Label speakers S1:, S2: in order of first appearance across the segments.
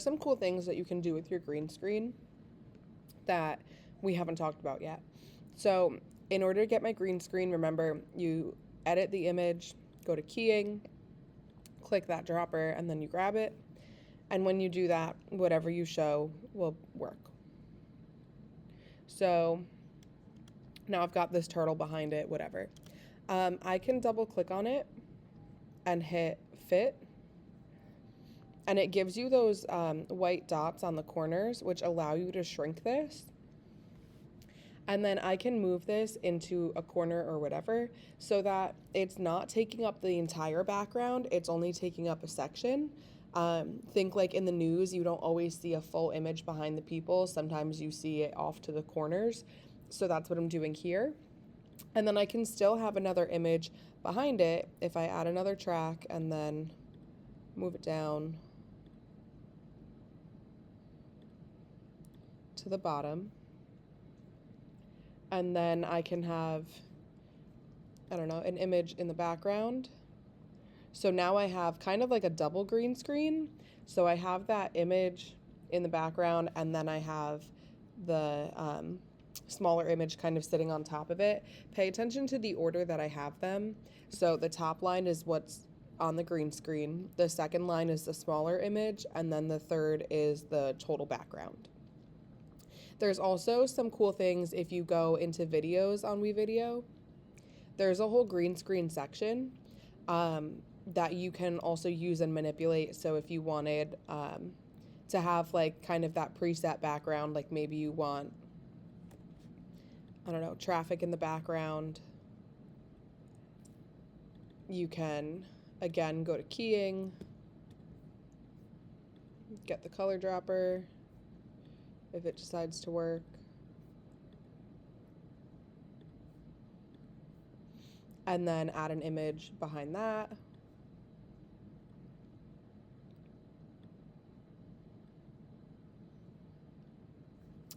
S1: Some cool things that you can do with your green screen that we haven't talked about yet. So in order to get my green screen, remember, you edit the image, go to keying, click that dropper, and then you grab it. And when you do that, whatever you show will work. So now I've got this turtle behind it, whatever. I can double click on it and hit fit. And it gives you those white dots on the corners, which allow you to shrink this. And then I can move this into a corner or whatever so that it's not taking up the entire background. It's only taking up a section. Think like in the news, you don't always see a full image behind the people. Sometimes you see it off to the corners. So that's what I'm doing here. And then I can still have another image behind it if I add another track and then move it down to the bottom. And then I can have, I don't know, an image in the background. So now I have kind of like a double green screen. So I have that image in the background, and then I have the smaller image kind of sitting on top of it. Pay attention to the order that I have them. So the top line is what's on the green screen. The second line is the smaller image, and then the third is the total background. There's also some cool things if you go into videos on WeVideo. There's a whole green screen section that you can also use and manipulate. So if you wanted to have like kind of that preset background, like maybe you want, I don't know, traffic in the background, you can again go to keying, get the color dropper if it decides to work. And then add an image behind that.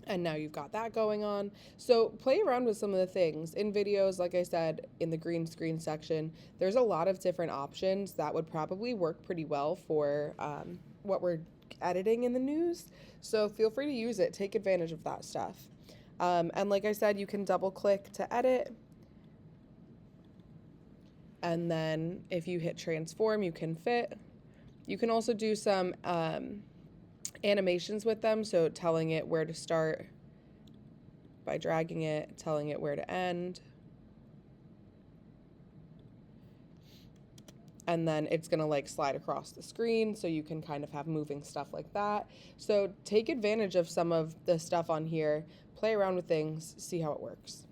S1: And now you've got that going on. So play around with some of the things. In videos, like I said, in the green screen section, there's a lot of different options that would probably work pretty well for what we're editing in the news. So feel free to use it. Take advantage of that stuff. And like I said, you can double click to edit. And then if you hit transform, you can fit. You can also do some animations with them, so telling it where to start by dragging it, telling it where to end. And then it's gonna like slide across the screen, so you can kind of have moving stuff like that. So take advantage of some of the stuff on here, play around with things, see how it works.